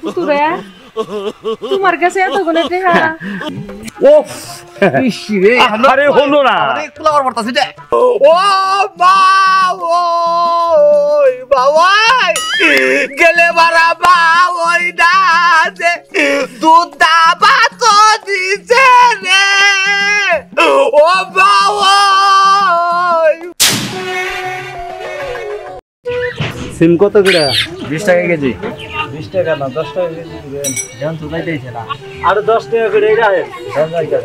পুতুরে তোমার কাছে এত গুলো টাকা ওফ ইসি রে আরে হলো না অনেক ফ্লাওয়ার পড়তাছে রে ও মা ওই বাবা গেলে মারা মা ওই দাদে দুধ দাবা তো দিছে রে ও বাবা সিম কত করে 20 টাকা কেজি 20 টাকা না 10 টাকা কেজি দিবেন জান তো যাইতেইছে না আর 10 টাকা করে এটা আছে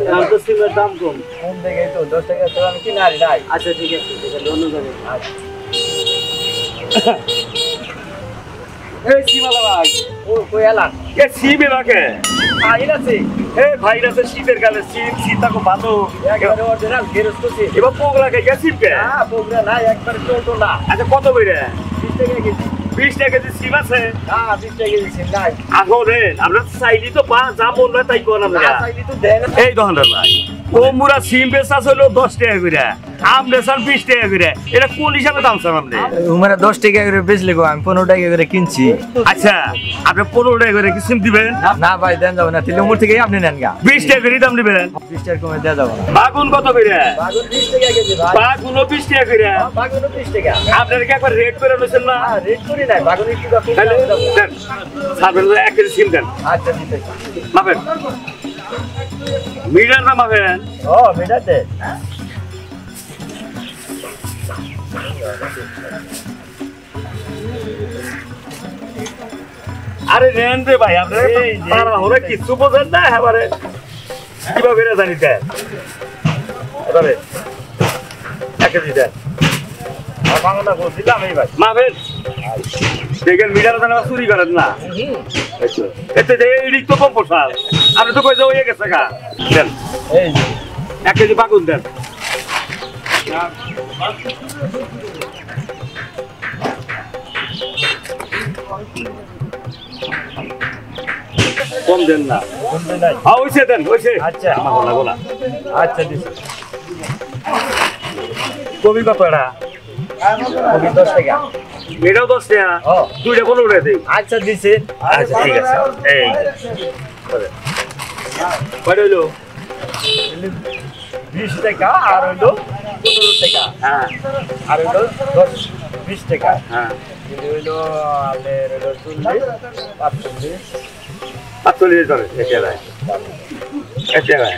দাম তো সিমের দাম কম কোন থেকে তো 10 টাকা তো আমি কিনা নাই আচ্ছা ঠিক আছে তাহলে অন্য জায়গায় এই সিমালা ভাই ও কই এলান এ সিমে রাখে আইলা আছে এ ভাইরাসের শীতের কালে সিম শীতাকো ভালো একেবারে অরিজিনাল গেরস্তুছি এবার পোগলা কে সিম কে হ্যাঁ পোগরা নাই একবার চলতো না আচ্ছা কত বইরে 20 টাকা কেজি 20 টাকা কেজি সিম আছে হ্যাঁ 20 টাকা কেজি সিম নাই আসলে আমরা চাইলি তো পা যা মন না তাই কোন আমরা চাইলি তো দেন এই দোকানদার ভাই ওমুরা সিম বেচা হলো 10 টাকা করে আম বেচান 20 টাকা করে এটা কোন হিসাবে দাম চান আপনি উমারে 10 টাকা করে বেচলে গো আমি 15 টাকা করে কিনছি আচ্ছা আপনি 15 টাকা করে কি সিম দিবেন না ভাই দেন যাবে না তিলুমুর থেকে আপনি নেন গা 20 টাকা করে দাম দিবেন 20 টাকা কমে দেয়া যাবে না বাগুন কত করে বাগুন 20 টাকা কেজি ভাই বাগুন 20 টাকা করে বাগুন 20 টাকা আপনারা কি একবার রেট করে নিছেন না রেট করি নাই বাগুন একটু কম তাহলে দেন সাবেন 1 কেজি সিম দেন আচ্ছা দিতেছি মাপেন মিটার না মাপেন ও মিটাতে আরে নেন রে ভাই আপনারা তারা হরে কিছু বোঝেন না এবারে কিভাবে করে জানি দেন এবারে 1 কেজি দেন আর বাংলা বলছিলাম এই ভাই মাপেন দেখেন মিটার জানা চুরি করেন না এতে যে এদিক তো কম পোষাল আপনি তো কই যে হয়ে গেছে গা দেন এই 1 কেজি বাগুন দেন কম দেন না বলতে নাই হ্যাঁ ওইসে দেন ওইসে আচ্ছা গোলা গোলা আচ্ছা দিছি কবি কত এটা কবি 10 টাকা এটাও 10 টাকা ও দুইটা 15 টাকা দিই আচ্ছা দিছি আচ্ছা ঠিক আছে এই কয়টা হইলো 20 টাকা আর হইলো 15 টাকা হ্যাঁ আর হইলো 20 টাকা হ্যাঁ কিন্তু হইলো আপনার হইলো 40 48 ধরে এটা ভাই এটা ভাই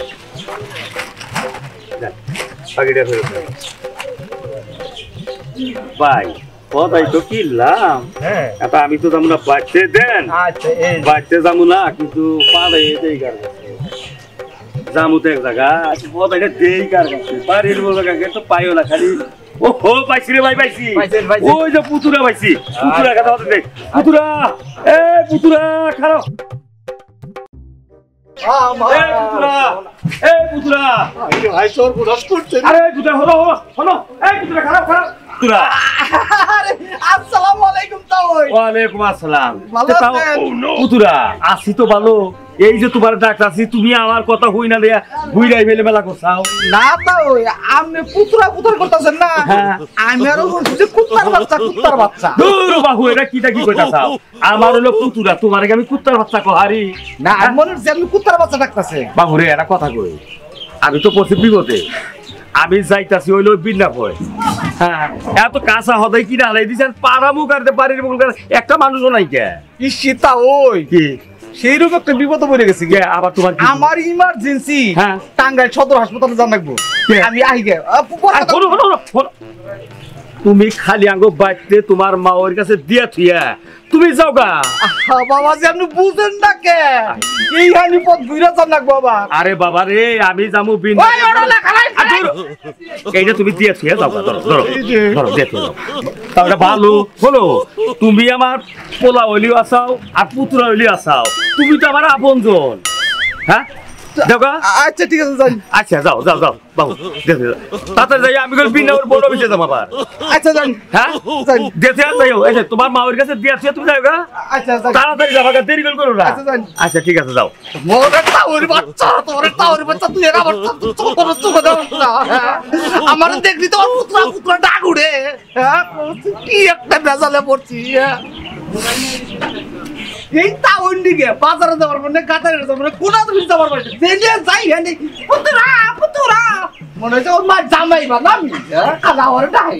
দেন বাকিটা ফেরত দেন ভাই কথাই তো কিনলাম হ্যাঁ এটা আমি তো যাবো না বাড়তে দেন আচ্ছা এই বাড়তে যাবো না কিন্তু পাড়ে এই কার যাবো তো এক জায়গা কথাইটা দেই কার কাছে বাড়ির বলে কাকে তো পাইও না খালি ও হো পাইছি রে ভাই পাইছি ওই যে পুতুরা পাইছি পুতুরা কথা বলতে দেখ পুতুরা এ পুতুরা খারাপ এই পুতুরা ভাই তোর বুড়াস করতে আরে পুতুরা হলো হলো এই পুতুরা খারাপ খারাপ পুতুরা আরে আসসালামু আলাইকুম তাওই ওয়ালাইকুম আসসালাম ভালো আছেন? পুতুরা আসি তো ভালো এই যে তোমার ডাকতাছি তুমি আমার কথা হই না দেয়া বুইরাই ফেলে মেলা করছাও না তাওই আপনি পুতরা পুতর করতেছেন না হ্যাঁ। আমি আরো বলছি যে কুত্তার বাচ্চা দূর বাহু এটা কিটা কি কইতাছাও আমার হলো পুতুরা তোমার আমি কুত্তার বাচ্চা কহারি না আমি মনে হচ্ছে আপনি কুত্তার বাচ্চা ডাকতেছে বাহু রে এটা কথা কই আমি তো পড়ছি বিপদে আমি যাইতাছি হইলো বিনা ভয় হ্যাঁ এত কাঁচা হদাই কিনা হালাই দিছেন পাড়া মুখ আর বাড়ির মুখ একটা মানুষও নাই কে ইসিতা ওই কি সেই রকম একটা বিপদ পড়ে গেছি কে আবার তোমার কি? আমার ইমার্জেন্সি হ্যাঁ। টাঙ্গাইল সদর হাসপাতালে যান লাগবো কে? আমি আহি গে আর শোনো, শোনো, শোনো। তুমি খালি আঙ্গ বাইতে তোমার মা ওর কাছে দিয়া থিয়া তুমি যাও গা বাবা যে আপনি বুঝেন না কে এই হানি পথ ঘুরে যান লাগবো বাবা আরে বাবা রে আমি যামু বিন ওই ওটা লেখালাই এইটা তুমি দিয়া থিয়া যাও গা ধরো ধরো ধরো দিয়ে থিয়া যাও তাহলে ভালো হলো তুমি আমার পোলা হইলিও আসাও আর পুতুরা হইলিও আসাও তুমি তো আমার আপনজন হ্যাঁ যাও গা আচ্ছা ঠিক আছে যান আচ্ছা যাও যাও যাও বাবু দেখে যাও তাড়াতাড়ি যাই আমি বিনা ওর বড় বিষয় যাবো আবার আচ্ছা যান হ্যাঁ যান দেখে যাইও এই যে তোমার মা ওর কাছে দিয়া থিয়া তুমি যাও গা আচ্ছা যান তাড়াতাড়ি যাবা গা দেরি করো না আচ্ছা, যান। আচ্ছা ঠিক আছে যাও মোরে টাওর বাচ্চা তুই এরা বাচ্চা তোর দাও না আমার দেখলি তো পুত্রা ডাক উড়ে হ্যাঁ কি একটা বেজালে পড়ছি এই টাউন দিকে বাজারে যাওয়ার মানে কাতারে যাওয়ার মানে কোনা তুমি যাওয়ার মানে দেলিয়ে যাই হেনি পুতুরা মনে হচ্ছে ওর মা জামাই বা নামি কাদা ওর ডাই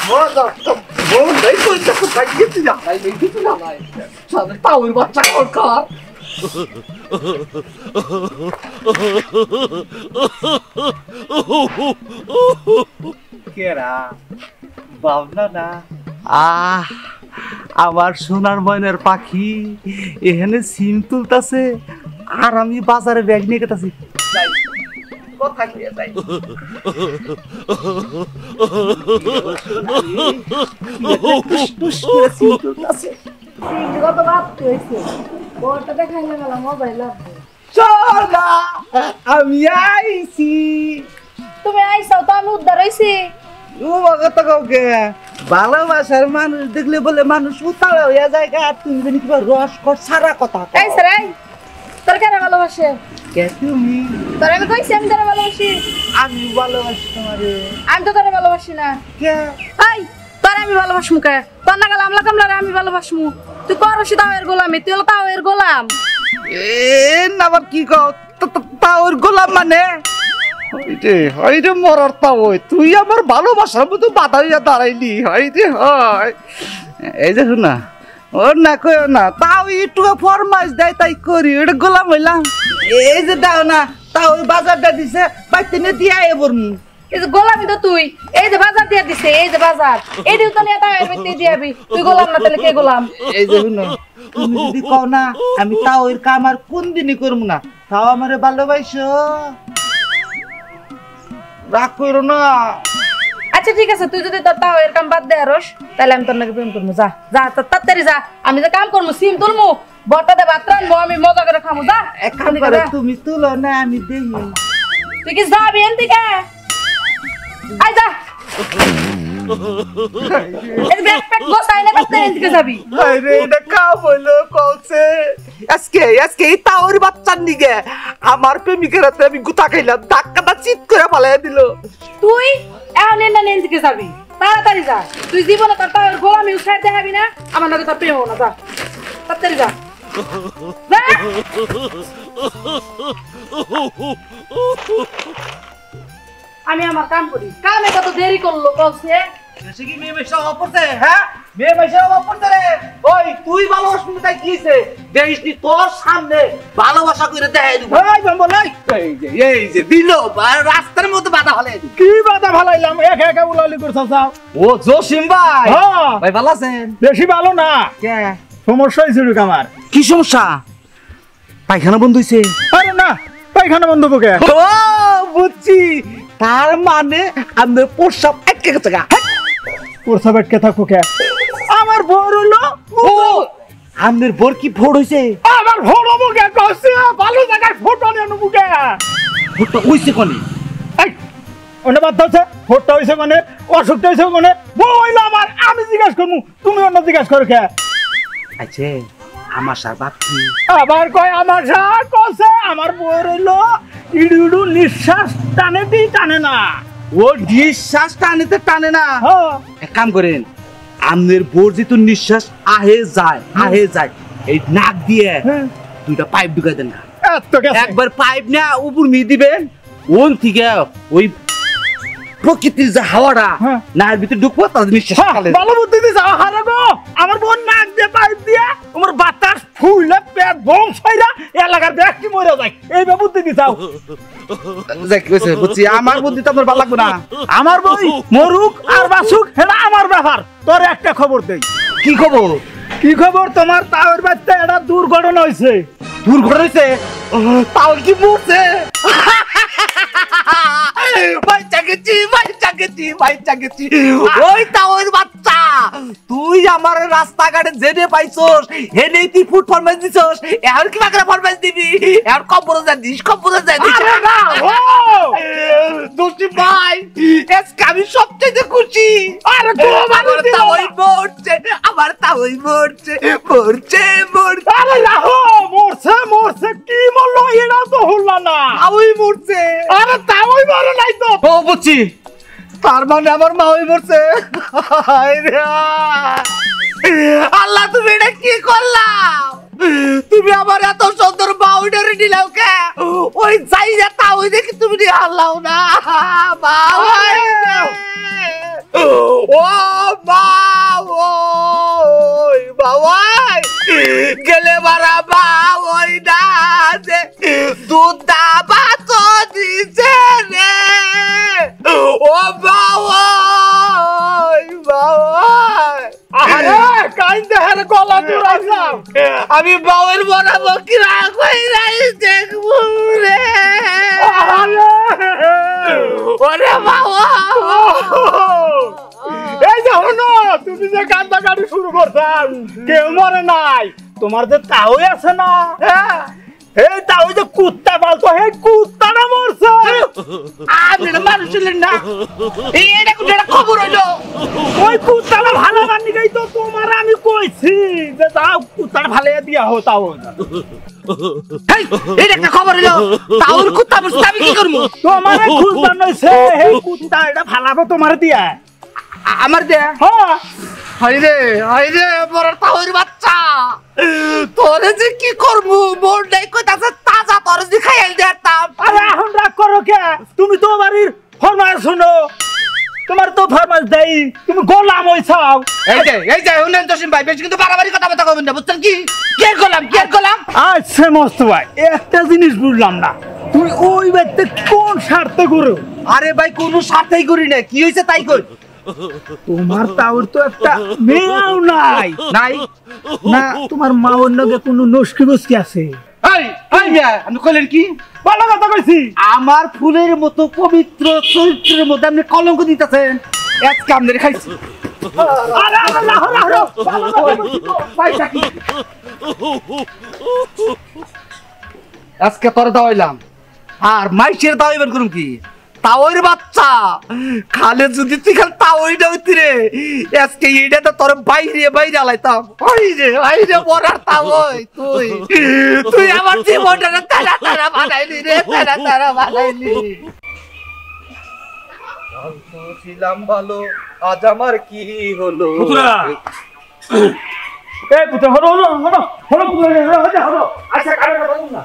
মজা তো বল নাই কইতে তো ভাই কিছু না ভাই কিছু না ভাই সাথে টাউন বাচ্চা কর কেরা ভাবনা না আমার সোনার ময়নার পাখি এখানে সিম তুলতাছে আর আমি বাজারে ব্যাগ নিয়ে গেতাছি কথা নিয়ে যাই আমি আইছি তুমি আইসাও তো আমি উদ্ধার হইছি ভালোবাসার মানুষ দেখলে বলে মানুষ উতালা হইয়া যায় আর তুমি জানি কিবা রস কর সারা কথা এই স্যার তোর কেন ভালোবাসে কে তুমি তোর আমি কইছি আমি তোর ভালোবাসি আমি ভালোবাসি তোমারে আমি তো তোর ভালোবাসি না কে এই তোর আমি ভালোবাসমু কে তোর না গেলাম কামলারে আমি ভালোবাসমু তুই করছি তাও এর গোলামি তুই হলো তাও এর গোলাম না আবার কি কও তাওর গোলাম মানে হইরে মরার তাও তুই আমার ভালোবাসার মতো বাধা হইয়া দাঁড়াইলি হইরে হয় এই যে শুনা ওর না কই না তাও একটু ফরমাইশ দেয় তাই করি ওটা গোলাম হইলাম এই যে দাও না তাও ওই বাজারটা দিছে বাইতে নিয়ে দিয়ে আয় বলমু এই যে গোলামি তো তুই এই যে বাজার দিয়া দিছে এই যে বাজার এই দিও তো নিয়ে তাও এর ভিতরে দিয়াবি তুই গোলাম না তাহলে কে গোলাম এই যে শুনো তুমি যদি কও না আমি তাও এর কাম আর কোন দিনই করবো না তাও আমারে ভালোবাসো রাগ করো না আচ্ছা ঠিক আছে তুই যদি তোর তাও এর কাম বাদ দে আরস তাহলে আমি তোর নাকি প্রেম করবো যা যা তাড়াতাড়ি যা আমি যে কাম করবো সিম তুলমু বটটাতে ভাত রানবো আমি মজা করে খামু যা এক কাম করে তুমি তুলো না আমি দেখি তুই কি যাবি এন থেকে আই যা এই ব্যাগ প্যাক গোছাই না করতে এন থেকে যাবি আরে এটা কাম হইলো কওছে আজকে এই তাওর বাচ্চার নিগে আমার প্রেমিকের হাতে আমি গুতা খাইলাম ধাক্কাটা চিৎ করে ফালাই দিল তুই এখন এন থেকে যাবি তাড়াতাড়ি যা তুই জীবনে তোর তাও গোলামি উঠাই দেখাবি না আমার নাকি তোর প্রেম হবো না যা তাড়াতাড়ি যা আমি আমার কাম করি কামে কত দেরি করলো কলসে সে কি মেয়ে মেশা অপরতে হ্যাঁ মেয়ে মেশা অপরতে রে ওই তুই ভালোবাসা তাই কিছে দেইসনি তোর সামনে ভালোবাসা করে দেখাই দিব এই বম্ব নাই এই যে দিল রাস্তার মধ্যে বাধা ফেলে কি বাধা ফলাইলাম একা একা উলালি করছাও যাও ও জসিম ভাই হ্যাঁ ভাই ভালো আছেন বেশি ভালো না কে সমস্যা হইছে রে আমার কি সমস্যা পায়খানা বন্ধ হইছে আরে না পায়খানা বন্ধ বকে ও বুঝছি তার মানে আমাদের প্রস্রাব এক জায়গা কোরসা বেটকে থাকো কে আমার ভোর হলো ও আমাদের বোর কি ভোর হইছে আমার ভোর হবো কে কইছে ভালো জায়গায় ফটো নিয়ে নেবো কে ভোরটা হইছে কোনি এই ওনে বাদ দাও ফটো হইছে মানে অসুখটা হইছে মানে বইলো আমার আমি জিজ্ঞাসা করমু তুমি অন্য জিজ্ঞাসা করো কে আচ্ছা আমার সার বাপ কি আবার কয় আমার সার কইছে আমার ভোর হইলো ইডুডু নিঃশ্বাস টানে দি টানে না ও নিঃশ্বাস টানে না হ্যাঁ এক কাম করেন আমাদের বোর যেহেতু নিঃশ্বাস আহে যায় এই নাক দিয়ে দুইটা পাইপ ঢুকাই দেন না এত গেছে একবার পাইপ না উপর মি দিবেন ওন থেকে ওই প্রকৃতির যে হাওয়াটা নার ভিতরে ঢুকবো তাদের নিঃশ্বাস ভালো বুদ্ধি দিছে আরে গো আমার বোন নাক দিয়ে পাইপ দিয়ে আমার বাতাস ফুলে পেট বম ছাইরা এলাকার ব্যক্তি মরে যায় এই বুদ্ধি দিছাও বুঝছি আমার বুদ্ধি তো আপনার ভালো লাগবে না আমার বই মরুক আর বাসুক এটা আমার ব্যাপার তোর একটা খবর দেই কি খবর তোমার তাওর বাচ্চা এটা দুর্ঘটনা হইছে তাও কি মরছে ভাই চাকেছি ওই তাওর বাচ্চা তুই আমার রাস্তাঘাটে জেনে পাইছস হেনেই তুই ফুড ফরমাইশ দিছস এখন কি বাকরা ফরমাইশ দিবি এখন কম্পোজ দিস আরে না ও দোস্তি ভাই আজকে আমি সবচেয়ে খুশি আরে তোমার তাওই মরছে আরে রাহো মরছে কি বললো এটা তো হলো না তাওই মরছে আরে তাওই মরে নাই তো ও বুঝছি তার মানে আমার মা হয়ে মরছে আল্লাহ তুমি এটা কি করলাম? তুমি আমার এত সুন্দর বাউন্ডারি দিলাও কে? ওই যাই যা তা ওই দেখি তুমি দিয়ে হারলাও না বাবা। ও বাবা গেলে মারা বা ওই না যে দুধ দাবা তো দিছে রে। ও বাবা আরে কাইন্দে হেরে গলা জুড়াইলাম। আমি বাবার বরাবর কি রাখই নাই দেখবো রে। ওরে বাবা এই যে হলো তুমি যে কান্দা গাড়ি শুরু করতাম, কেউ মরে নাই। তোমার যে তাও আছে না, এই তাও যে কুত্তা পালতো, এই কুত্তাটা মরছে। আপনি মানুষ ছিলেন না, এটা কোন খবর হইলো? ওই কুত্তাটা ভালো বানি গই তো তোমার আমি কইছি যে যাও কুত্তাটা ভালো দিয়া হো। তাও এটা একটা খবর হইলো, তাওর কুত্তা বসে আমি কি করবো? তোমার খুঁজতাম নইছে, এই কুত্তা এটা ভালাবো তোমার দিয়া। আমার দে হ্যাঁ হাইরে বড় তাওর বাচ্চা, তোরে যে কি করবো মোর নাই কইতাছে তাজা তোরে যে খাইল দিতাম। আরে এখন রাগ করো কে? তুমি তো বাড়ির ফরমাইশ শুনো, তোমার তো ফরমাইশ দেই, তুমি গোলাম হইছাও। এই যে হুনেন জসিম ভাই বেশি কিন্তু বাড়াবাড়ি কথা বলতে কইবেন না, বুঝছেন কি? কে গোলাম? আচ্ছা মস্ত ভাই, একটা জিনিস বুঝলাম না, তুমি ওই ব্যক্তি কোন স্বার্থে করো? আরে ভাই কোনো সাথেই করি না, কি হইছে তাই কই। তোমার তাওর তো একটা মেয়েও নাই নাই না, তোমার মা অন্য কোনো নস্কি বস্কি আছে? এই মিয়া আপনি কইলেন কি? ভালো কথা কইছি। আমার ফুলের মতো পবিত্র চরিত্রের মধ্যে আপনি কলঙ্ক দিতেছেন, আজকে আপনার খাইছি। আরে আরে লাহ লাহ লাহ, ভালো কথা কইছি তো। পয়সা কি আজকে তোরে দাওয়াইলাম, আর মাইসের দাওয়াইবেন করুম কি? তাওর বাচ্চা খালে যদি তুই খালি তাওই দাওইতি রে, আজকে এইটা তো তোর বাইরে আলাইতাম। হাইরে বড়ার তাওই তুই আমার জীবনটা তারা বানাইলি রে, তারা বানাইলি। ছিলাম ভালো, আজ আমার কি হলো? পুতুরা এই পুত্র হলো পুত্র হলো। আচ্ছা কারে কথা বল না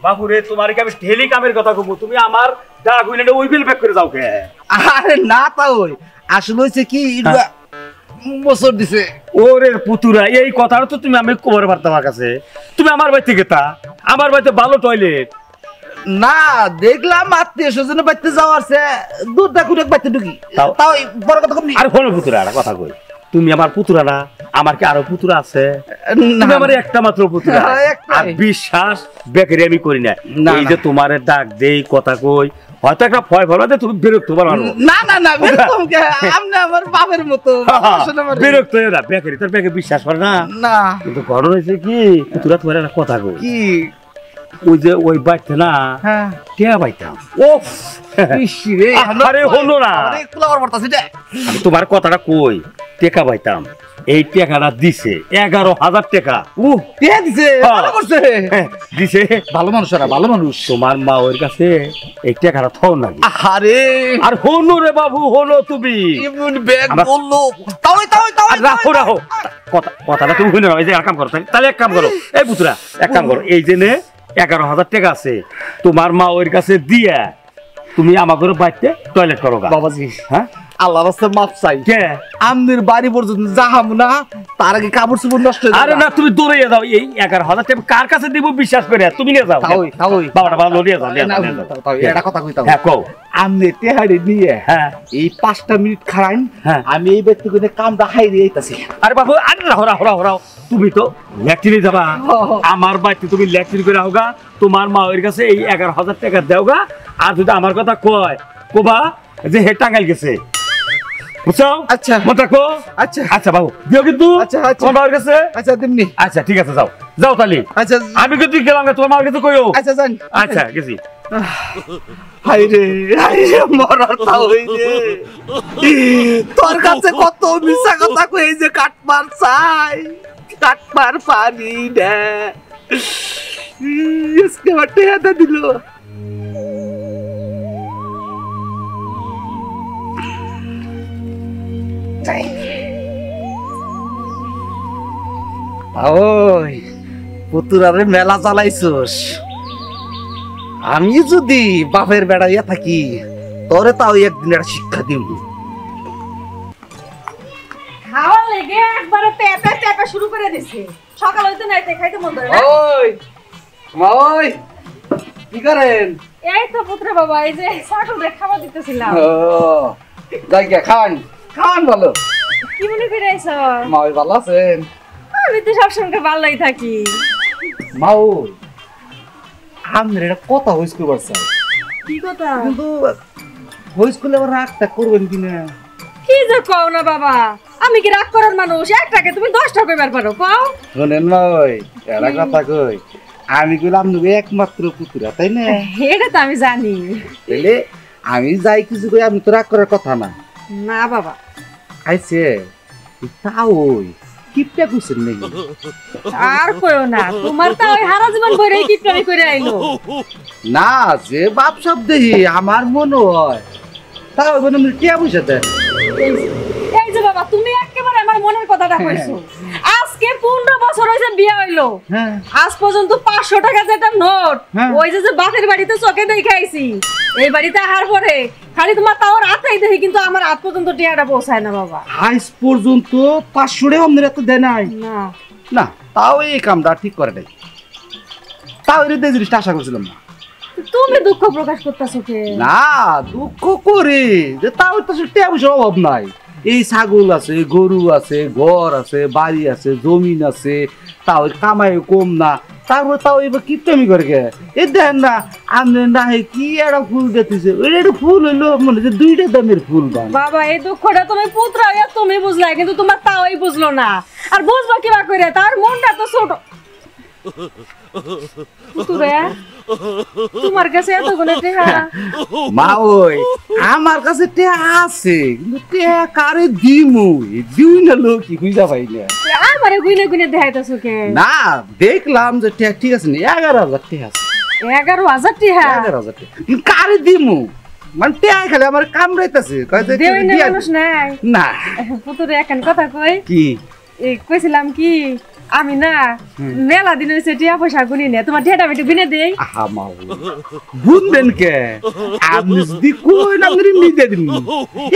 বাবুরে, তোমার কি আমি ঢেলি কামের কথা কব? তুমি আমার ডাক হইলে ওই বিল ব্যাক করে যাও কে? আরে না তাওই, আসলে হইছে কি বছর দিছে। ওরে পুতুরা, এই কথাটা তো তুমি আমি কবর পারতাম আমার কাছে। তুমি আমার বাড়ি থেকে আমার বাড়িতে ভালো টয়লেট না দেখলাম আত্মীয় স্বজন বাড়িতে যাওয়ারছে, দুধ দেখুন এক বাড়িতে ঢুকি, তাও- তাও বড় কথা কম নি। আর বলো পুতুরা, একটা কথা কই, তুমি আমার পুতুরা না, আমার কি আরো পুতুরা আছে? না, তুমি আমার একটা মাত্র পুতুরা, হ্যাঁ, একটাই। আর বিশ্বাস বেকারি আমি করি না। না, এই না। যে তোমার ডাক দেই কথা কই, হয়তো একটা ভয় ভাবনাতে তুমি বিরক্ত পারো। না বিরকম কে, আপনি আমার বাবার মতো আসলে আমার- বিরক্ত হয়ে না, বেকারি তোর বেকারি বিশ্বাস করে না। না কিন্তু ঘটনা হয়েছে কি, পুতুরা তোমার একটা কথা কই, কি ওই যে ওই বাড়িতে না হ্যাঁ টিয়া পাইতাম। ওফ ইসি রে, আরে হলো না, আরে কুলাবার পড়তাছে রে। আমি তোমার কথাটা কই, টেকা পাইতাম, এই টাকাটা দিছে 11,000 টাকা। কে দিছে? হ্যাঁ। ভালো করছে, দিছে। ভালো মানুষ ওরা, ভালো মানুষ। তোমার মা ওর কাছে এই টাকাটা থাও নাকি? আরে আর হলো রে বাবু, হলো তুমি ইমন ব্যাগ আমার- বললো, তাও আর রাখো কথাটা তুমি হইলো না। এই যে এক কাম করো, তাহলে এক কাম করো, এই পুতুরা এক কাম করো, এই যে নে 11,000 টাকা আছে, তোমার মা ওর কাছে দিয়া তুমি আমাদের বাড়িতে টয়লেট করো গা। বাবাজি হ্যাঁ, আল্লাহ রাস্তা মাপ চাই, কে? আমনের বাড়ি পর্যন্ত যাহাম না, তার আগে কাপড় চোপড় নষ্ট হয়ে আরে যাবে। না, তুমি দৌড়ে যাও। এই 11,000 টাকা কার কাছে দিব বিশ্বাস করে? তুমি নিয়ে যাও। তাওই। বাবাটা ভালো নিয়ে যাও, নিয়ে যাও, নিয়ে যাও। তাও, এটা কথা কইতাম। হ্যাঁ কও। আমনে তেহাড়ি নিয়ে হ্যাঁ এই 5টা মিনিট খাড়াইন, হ্যাঁ। আমি এই ব্যক্তি করে কামটা হাইরে আইতাছি। আরে বাবু, আরে রাও, তুমি তো ল্যাট্রিনে যাবা, আমার বাড়িতে তুমি ল্যাট্রিন করে হোগা, তোমার মা ওর কাছে এই 11,000 টাকা দেওগা। আর যদি আমার কথা কয় কোবা যে হে টাঙ্গাইল গেছে, বুঝছো? আচ্ছা। মতো কো। আচ্ছা আচ্ছা বাবু, দিও কিন্তু আচ্ছা। তোমার মার কাছে। আচ্ছা দিমনি। আচ্ছা ঠিক আছে, যাও তাহলে। আচ্ছা আমি কিন্তু গেলাম না, তোমার মার কাছে কইও। আচ্ছা জান। আচ্ছা গেছি। হাইরে মরার তা হইছে, তোর কাছে কত মিছা কথা কই যে কাটমার চাই, কাটমার পানি দে, इसके बट्टे हाथ दिलो। ওই পুতুরারে মেলা চালাইছস, আমি যদি বাপের বেড়াইয়া থাকি তোরে তাও একদিন একটা শিক্ষা দিব। খাওয়ার লেগে একবারে পেপে পেপে শুরু করে দিছে, সকাল হইতে নাইতে খাইতে মন ধরে না। ওই মা, ওই কি করেন? এই তো পুত্র বাবা, এই যে ছাগলরে খাবার দিতেছিলাম। ও যাই গে, খান খান ভালো। কি মনে করে আইছো? মা ওই ভালো আছেন? আমি তো সবসময় ভালোই থাকি। মা ওই আমার একটা কথা হইস্কু করছে, কি কথা? কিন্তু হইস্কুলে আবার রাগটা করবেন কিনা? কি যে কও না বাবা, আমি কি রাগ করার মানুষ? একটাকে তুমি 10টা কইবার পারো, কও। শোনেন মা, ওই একটা কথা কই, আমি কইলাম তুমি একমাত্র পুতুরা, তাই না? এটা তো আমি জানি। তাইলে আমি যাই কিছু কই, আমি তো রাগ করার কথা না। না বাবা, আইছে তাও ওই কিপটা কইছেন নাকি? আর কইও না, তোমার তো ওই হারা জীবন ভরে কিপটামি করে আইলো। না, যে বাপ সব দেখি আমার মনে হয় তাও মানে টিয়া পয়সা দেয়। এই যে বাবা, তুমি একেবারে আমার মনের কথাটা কইছো। আজকে 15 বছর হইছে বিয়ে হইলো, হ্যাঁ আজ পর্যন্ত 500 টাকা যেটা নোট, হ্যাঁ। ওই যে বাপের বাড়িতে চোখে দেখে আইছি, এই বাড়িতে আহার পরে খালি তোমার তাওর হাতেই দেখি, কিন্তু আমার হাত পর্যন্ত টিয়াটা পৌঁছায় না বাবা। আজ পর্যন্ত 500 টাকা আমাদের এত দেয় নাই। না না, তাও এই কামটা ঠিক করে নাই, তাও এই জিনিসটা আশা করছিলাম না। তুমি দুঃখ প্রকাশ করতেছো কে? না, দুঃখ করি যে তাও তো টিয়া পয়সার অভাব নাই। এই ছাগল আছে, গরু আছে, ঘর আছে, বাড়ি আছে, জমিন আছে, তাও কামাই কম না, তারপরে তাও এবার কিপটামি করে গে। এই দেখেন না, আমি না কি একটা ফুল দেখতেছে, ওইটা একটা ফুল হইলো মানে যে 2টা দামের ফুল বান। বাবা, এই দুঃখটা তুমি পুত্র হইয়া তুমি বুঝলা, কিন্তু তোমার তাওই বুঝলো না। আর বুঝবা কিবা করে, তার মনটা তো ছোট। পুতুরা, তোমার কাছে এত গুণে টেহা? মা ওই আমার কাছে টেহা আছে, কিন্তু টেহা কারে দিমু, দিউই না লোক কি খুঁজা পাই না। আমারে গুনে গুনে দেখাইতেছো কে? না, দেখলাম যে টেহা ঠিক আছে না, 11,000 টেহা আছে। 11,000 টেহা? 11,000 টেহা কিন্তু কারে দিমু, মানে টেহা খালি আমার কামড়াইতেছে, কয় যে দেউই না দিয়া মানুষ নাই। না। পুতুরে এখন কথা কই, কি কইছিলাম কি, আমি না মেলা দিন হইছে টিয়া পয়সা গুনি না, তোমার টিয়াটা একটু গুনে দেই। আহা মা, বুঝবেন কে আপনি যদি কইন আপনি নিতে দিন,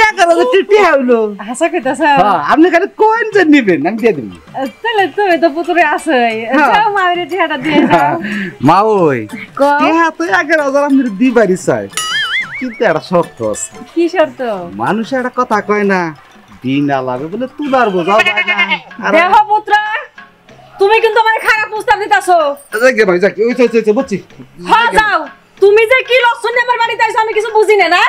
11,000 টেহা হইলো। হাসা কইতাছ? হ্যাঁ, আপনি খালি কইন যে নিবেন, আমি দিয়ে দিন। তাহলে তুমি তো পুতুরে আছই, যাও মায়ের টিয়াটা দিয়ে যাও। মা ওই কও। টেহা তো 11,000 আপনি দিবারই চাই, কিন্তু একটা শর্ত আছে। কি শর্ত? মানুষে একটা কথা কয় না, দিন আলাবে বলে তুলার বোঝা যায় না। আর দেহ পুত্রা, তুমি কিন্তু আমার খারাপ প্রস্তাব দিতাছো। যাকে ভাই যাকে ওই বুঝছি। হ্যাঁ যাও, তুমি যে কি লক্ষণ নিয়ে আমার বাড়িতে আইছো আমি কিছু বুঝি না। না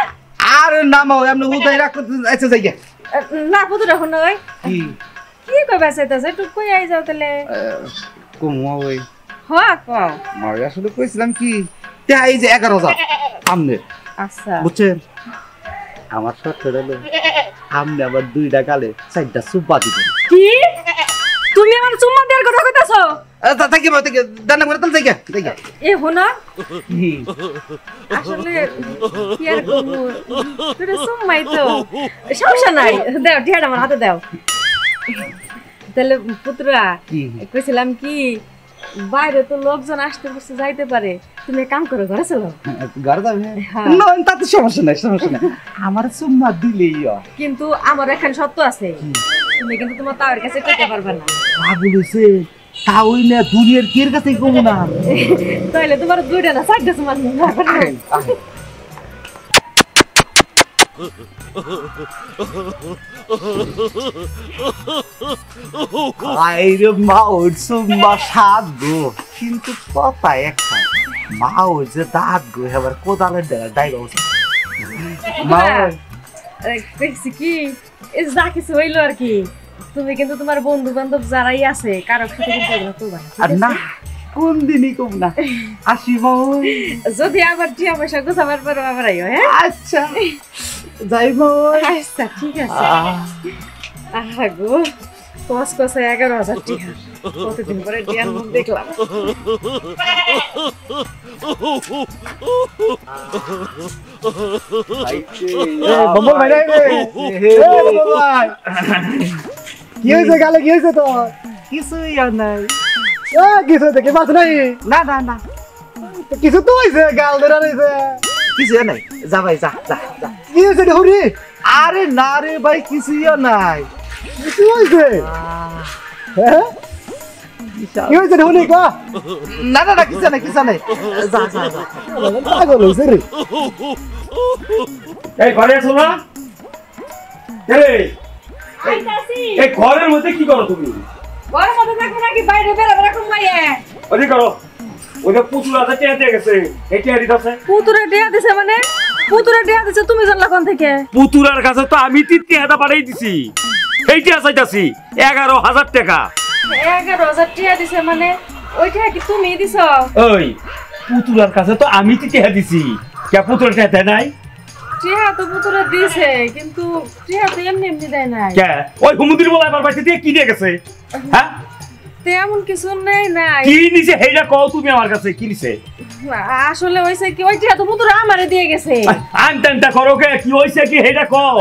আর নাম আপনি উদয় রাখতে আচ্ছা যাইয়া না পুতুরা, এখন ওই কি কি কইবা চাইতাছে, একটু কই আই যাও তাহলে। কমা ওই হ্যাঁ কও। মারি আসলে কইছিলাম কি, তে এই যে 11,000 আমনে, আচ্ছা বুঝছেন? আমার শর্ত হলো আমনে আবার 2টা গালে 4টা সুপা দিবেন। কি তুমি আমার চুম্মা দেওয়ার কথা কইতাছো? থাকি ভাই, থেকে দানা করে তাল যাইয়া যাইয়া এ হনা আসলে কি আর করব, তোরে চুম্মাই তো সমস্যা নাই, দাও টিয়াটা আমার হাতে দাও। তাহলে পুত্রা, কি কইছিলাম কি, বাইরে তো লোকজন আসতে বসতে যাইতে পারে, তুমি এক কাম করো, ঘরে চলো। ঘরে যাবে হ্যাঁ। না, তাতে সমস্যা নাই, সমস্যা নাই, আমার সুম্মা দিলেই হয়। কিন্তু আমার এখানে সত্য আছে, তুমি কিন্তু তোমার তাওয়ের কাছে কইতে পারবে না। পাগল হইছে, তাওই না দুনিয়ার কির কাছেই কম না। তাইলে তোমার 2টা না 4টা সমান আইরে মা ওর সুম্মা সাত গো, কিন্তু কথা একটা, মা ওর যে দাঁত গো এবার কোদালের ডাই বাবু মা ওই দেখছি কি, এই যা কিছু হইলো আর কি, তুমি কিন্তু তোমার বন্ধু বান্ধব যারাই আছে কারোর সাথে কিন্তু এগুলো করবা না, ঠিক আর না আছে? কোন দিনই কম না, আসি মা ওই। যদি আবার টিয়া পয়সা গোছাবার পর আবার আইও, হ্যাঁ? আচ্ছা যাই মা ওই। আচ্ছা ঠিক আছে। আহা গো, কস কষে 11,000 টিয়া, কতদিন পরে টিয়ার মুখ দেখলাম। বম্বল ভাই রে, এ বম্বল ভাই, কি হয়েছে গালে, কি হয়েছে তোর? কিছুই আর নাই। কিছু দেখে পাস নাই না না না কিছু তো হয়েছে গাল ধরা রয়েছে কিছু আর নাই। যা ভাই যা যা যা। কি হয়েছে রে হরি আরে না রে ভাই কিছুই আর নাই। কিছু হয়েছে হ্যাঁ কি হয়েছে রে হরি কা না না না কিছু নাই কিছু নাই। যা যা যা। পাগল হয়েছে রে এই ঘরে আছো না রে আইতাছি এই ঘরের মধ্যে কি করো তুমি ঘরের মধ্যে থাকবো নাকি বাইরে বেরোবে এরকম মাইয়ে ওই করো ওই যে পুতুল আছে টিয়া দিয়ে গেছে এই টিয়া দিতেছে পুতুরে টিয়া দিছে মানে পুতুরে টিয়া দিছে তুমি জানলা কোন থেকে পুতুলার কাছে তো আমি 3 পাঠাই দিছি এই টিয়া চাইতাছি 11,000 টাকা 11,000 টিয়া দিছে মানে ওইটা কি তুমি দিছ ওই পুতুলার কাছে তো আমি টিয়া দিছি কে পুতুল টিয়া দেয় নাই টিয়া তো পুতুরে দিছে কিন্তু টিয়া তো এমনি এমনি দেয় নাই কে ওই হুমুদির বলা আমার বাড়িতে দিয়ে কি দিয়ে গেছে হ্যাঁ তেমন কিছু নেই নাই কি নিছে হেইটা কও তুমি আমার কাছে কি নিছে আসলে হইছে কি ওই টিয়া তো পুতুরে আমারে দিয়ে গেছে আনটানটা করো কে কি হইছে কি হেইটা কও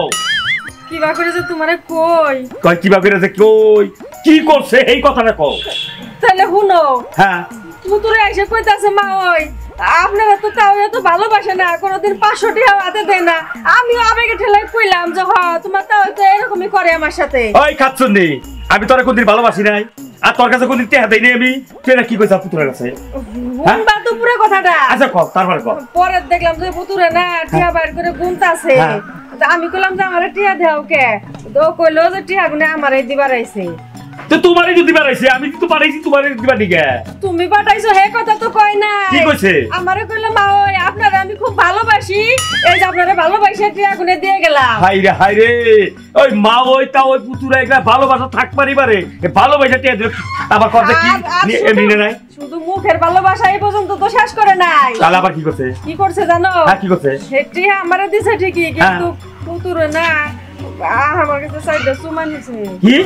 কিবা করে যে তোমারে কই কই কিবা করে যে কই কি করছে এই কথাটা কও তাহলে শুনো হ্যাঁ পুতুরে এসে কইতাছে মা ওই আপনারা তো তাও এত ভালোবাসে না কোনোদিন 500 টাকা হাতে দেয় না আমিও আবেগে ঠেলাই কইলাম যে হ্যাঁ তোমার তাও তো এরকমই করে আমার সাথে ওই খাচ্ছন্দি আমি তোরা কোনদিন ভালোবাসি নাই আর তোর কাছে কোনদিন টেহা দেই নাই আমি তুই না কি কইছ পুতুলের কাছে গুনবা তো পুরো কথাটা আচ্ছা কও তারপরে কও পরে দেখলাম যে পুতুরে না টিয়া বাইর করে গুনতাছে হ্যাঁ। তা আমি কইলাম যে আমারে টিয়া দাও কে তো কইলো যে টিয়া গুনে আমারে দিবার আইছে তো তোমারই যদি বাড়াইছে আমি তো পারাইছি তোমারই দিবা দিকে তুমি পাঠাইছো হে কথা তো কই না কি কইছে আমারে কইলো মা ওই আপনারা আমি খুব ভালোবাসি এই যে আপনারা ভালোবাসে টিয়া গুনে দিয়ে গেলাম হাই রে ওই মা ওই তা ওই পুতুরা একটা ভালোবাসা থাক পারিবারে ভালোবাসা টিয়া দিল আবার কথা কি এমনি নাই শুধু মুখের ভালোবাসা এই পর্যন্ত তো শেষ করে নাই তাহলে আবার কি করছে কি করছে জানো হ্যাঁ কি করছে হে টিয়া আমারে দিছে ঠিকই কিন্তু পুতুরে না আমার কাছে সাইডে সুমা নিছে কি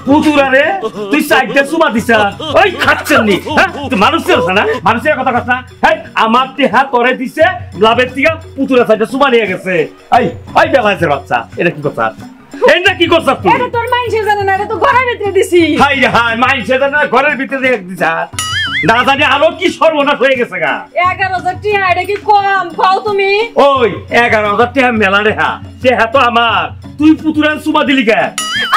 পুতুরা রে তুই সাইডে সুমা দিছা ওই খাচ্ছেন নি হ্যাঁ তুই মানুষের না মানুষের কথা কথা হ্যাঁ আমার টিহা তোরে দিছে লাভের থেকে পুতুরা সাইডে সুমা নিয়ে গেছে এই ওই বেলাইছে বাচ্চা এটা কি কথা এটা কি করছ তুই এটা তোর মাইনসে জানে না এটা তো ঘরের ভিতরে দিছি হাই রে হাই মাইছে না ঘরের ভিতরে রেখে দিছা না জানি আরো কি সর্বনাশ হয়ে গেছে গা 11,000 টিয়া এটা কি কম পাও তুমি ওই 11,000 টাকা মেলা রেহা টেহা তো আমার তুই পুতুরার সুমা দিলি কে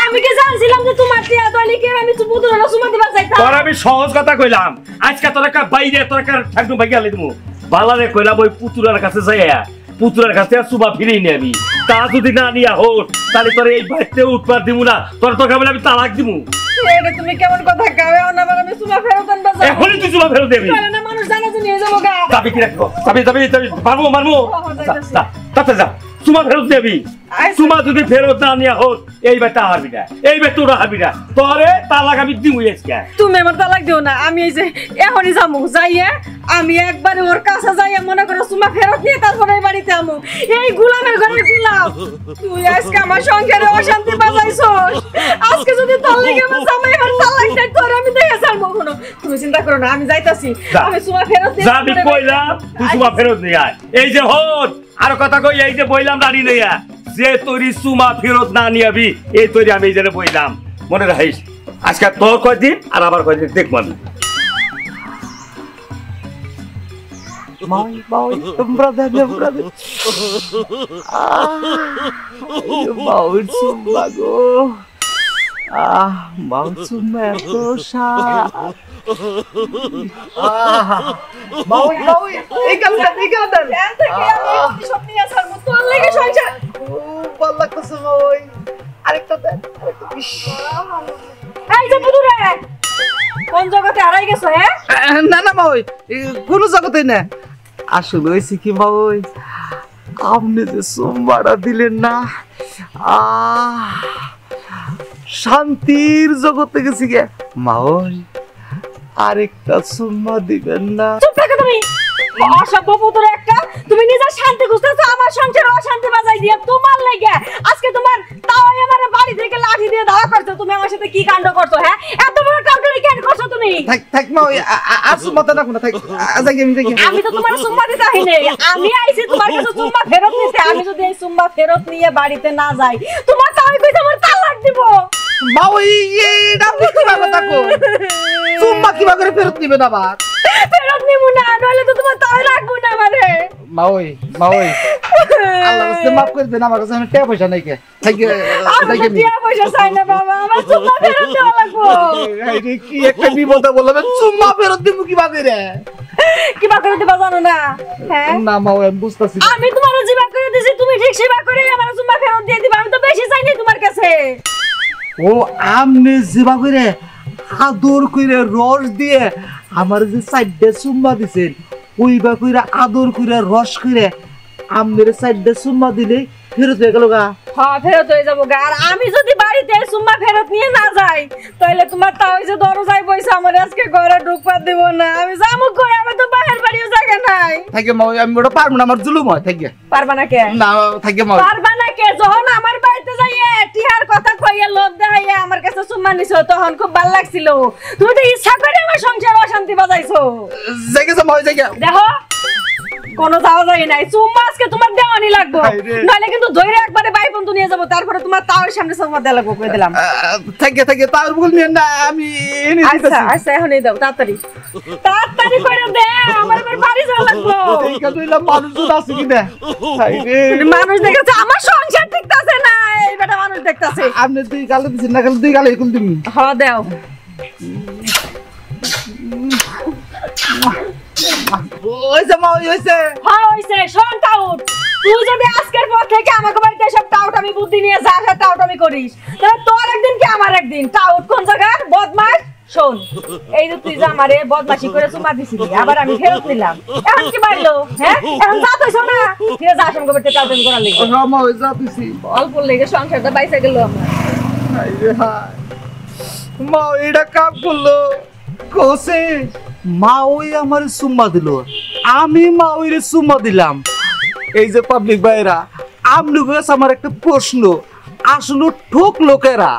আমি কি জানছিলাম যে তোমার টিয়া দলি কে আমি তো পুতুরা সুমা দিবা চাইতাম তোর আমি সহজ কথা কইলাম আজকে তোর একটা বাইরে তোর একটা ঠাকুর ভাগিয়া লই দিমু বালারে কইলাম ওই পুতুরার কাছে যাইয়া পুতুরার কাছে সুমা ফিরেই নি আমি তা যদি না নিয়া হোক তাহলে তোর এই বাড়িতে উঠবার দিমু না তোর তো কেবল আমি তালাক দিমু এটা তুমি কেমন কথা গাও না মানে আমি সুমা ফেরত আনবা যাও এখনই তুই সুমা ফেরত দেবি তাহলে না মানুষ জানা যে নিয়ে যাবো গা যাবি কি রাখবো যাবি মারবো তাতে যা সুমা ফেরত দেবি সুমা যদি ফেরত না নিয়া হোক এই বেটা হারবি না এই বেটা তোরা হারবি না তোরে তালাক আমি দিমু আজকে তুমি আমার তালাক দিও না আমি এই যে এখনই যামু যাইয়ে আমি একবারে ওর কাছে যাইয়ে মনে করো সুমা ফেরত নিয়ে তারপরে এই বাড়িতে আমু এই গোলামের ঘরে গোলাম তুই আজকে আমার সংসারে অশান্তি বাজাইছস আজকে যদি তোর লাগে আমার জামাই আমার তালাক দেয় তোর আমি দেখে ছাড়বো কোনো তুমি চিন্তা করো না আমি যাইতাছি আমি সুমা ফেরত নিয়ে যাবি কইলাম তুই সুমা ফেরত নিয়ে আয় এই যে হোত আর কথা কই এই যে বইলাম রানী লইয়া যে তৈরি সুমা ফেরত না নিয়াবি এই তৈরি আমি এই যে বইলাম মনে রাখিস আজকে তোর কয়দিন আর আবার কয়দিন দেখবো আমি brother. Mau sumba go. Mau sumba to sa. Mau. Ikaw dan. সব নিয়ে আসার মতো লাগে সংসার Balak ko sa moy. Arekto dan. এই যে পুতুরে কোন জগতে হারাই গেছো হ্যাঁ না মাওই কোন জগতে না আসলে হইছে কি মাওই আপনি যে সোমবারটা দিলেন না শান্তির জগতে গেছি গে মাওই আরেকটা সোমবা দিবেন না চুপ থাকো তুমি অসভ্য পুতুরে একটা তুমি নিজের শান্তি খুঁজতেছো আমার সংসারে অশান্তি বাজাই দিয়ে তোমার লাগে আজকে তোমার তাও আমার বাড়ি থেকে লাঠি দিয়ে দাওয়া করছো তুমি আমার সাথে কি কাণ্ড করছো হ্যাঁ এত বড় কাণ্ডলি কেন করছো তুমি থাক মাওই আর সোমবারটা রাখো না থাক আমি তো তোমার সুম্মা দিতে আইনি আমি আইছি তোমার কাছে সুম্মা ফেরত নিতে আমি যদি এই সুম্মা ফেরত নিয়ে বাড়িতে না যাই তোমার তাই কইতে আমার তালাক দিব মাওই এটা কথা কো চুম্মা কিভাবে করে ফেরত নিবেন আবার ফেরত নিবো না নইলে তো তোমার তাও রাখবো না আমারে মা ওই আল্লাহ রাস্তে মাফ করে দেন আমার কাছে আমি টাকা পয়সা নাই কে থাকি আমার তো টিয়া পয়সা চাই না বাবা আমার চুম্মা ফেরত দেওয়া লাগবো আরে কি একটা বিপদে বললাম চুম্মা ফেরত দিব কিভাবে রে কিবা করে দিবা জানো না হ্যাঁ না মা ওই আমি বুঝতাছি আমি তোমার জিবা করে দিছি তুমি ঠিক সেবা করে আমার চুম্মা ফেরত দিয়ে দিবা আমি তো বেশি চাইনি তোমার কাছে ও আমনে জিবা করে আদর করে রস দিয়ে আমার যে সাইডে চুম্মা দিছেন ওইবা কইরা আদর করে রস করে আমনের সাইডে চুম্মা দিলে ফেরত হয়ে গেল গা হ্যাঁ ফেরত হয়ে যাবো গা আর আমি যদি বাড়িতে চুম্মা ফেরত নিয়ে না যাই তাহলে তোমার তাও যে দরজায় বসে আমার আজকে ঘরে ঢুকবার দেব না আমি যাবো কই আমি তো বাহির বাড়িও জায়গা নাই থাকে মা আমি ওটা পারবো না আমার জুলুম হয় থাকে পারবা না কে না থাকে মা পারবা না কে যখন আমার বাড়িতে যাইয়ে টিহার কথা কইয়া লোভ দেখাইয়া আমার কাছে চুম্মা নিছো তখন খুব ভালো লাগছিল তুমি তো ইচ্ছা করে আমার সংসার অশান্তি বাজাইছো জায়গা মা জায়গা দেখো কোনো যাওয়া যায় নাই চুম্মা আজকে তোমার দেওয়ানি লাগবো নাহলে কিন্তু ধরে একবারে বাই বন্ধু নিয়ে যাবো তারপরে তোমার তাওর সামনে চুম্মা দেওয়া লাগবো কই দিলাম থাকে তার বল নিয়ে না আমি এনে আচ্ছা আচ্ছা এখনই দাও তাড়াতাড়ি তাড়াতাড়ি করে দে আমার এবার বাড়ি যাওয়া লাগবো এই কতইলা মানুষ আছে কি না হাইরে মানুষ দেখেছে আমার সংসার ঠিকতাছে না এই বেটা মানুষ দেখতাছে আপনি দুই গালে দিছেন না গালে দুই গালে এরকম তুমি হ দাও ওই যে মা ওই হইছে হ্যাঁ হইছে শোন টাউট তুই যদি আজকের পর থেকে আমাকে বাড়িতে সব টাউট আমি বুদ্ধি নিয়ে যাস আর টাউট আমি করিস তাহলে তোর একদিন কি আমার একদিন টাউট কোন জায়গার বদমাশ শোন এই যে তুই যে আমারে বদমাশি করে চুমা দিছিলি আবার আমি ফেরত নিলাম এখন কি বাড়লো হ্যাঁ এখন যা তুই শোনা ফিরে যা সঙ্গে বাড়িতে টাউট আমি করার লেগে মা ওই যা দিছি অল্প লেগে সংসারটা বাইসে গেল আমার হাইরে হাই মা এটা কাম করলো কোসে মা ওই আমার সুম্মা দিল আমি মা ওইরে সুম্মা দিলাম এই যে পাবলিক ভাইরা আমনুগো আমার একটা প্রশ্ন আসলে ঠোক লোকেরা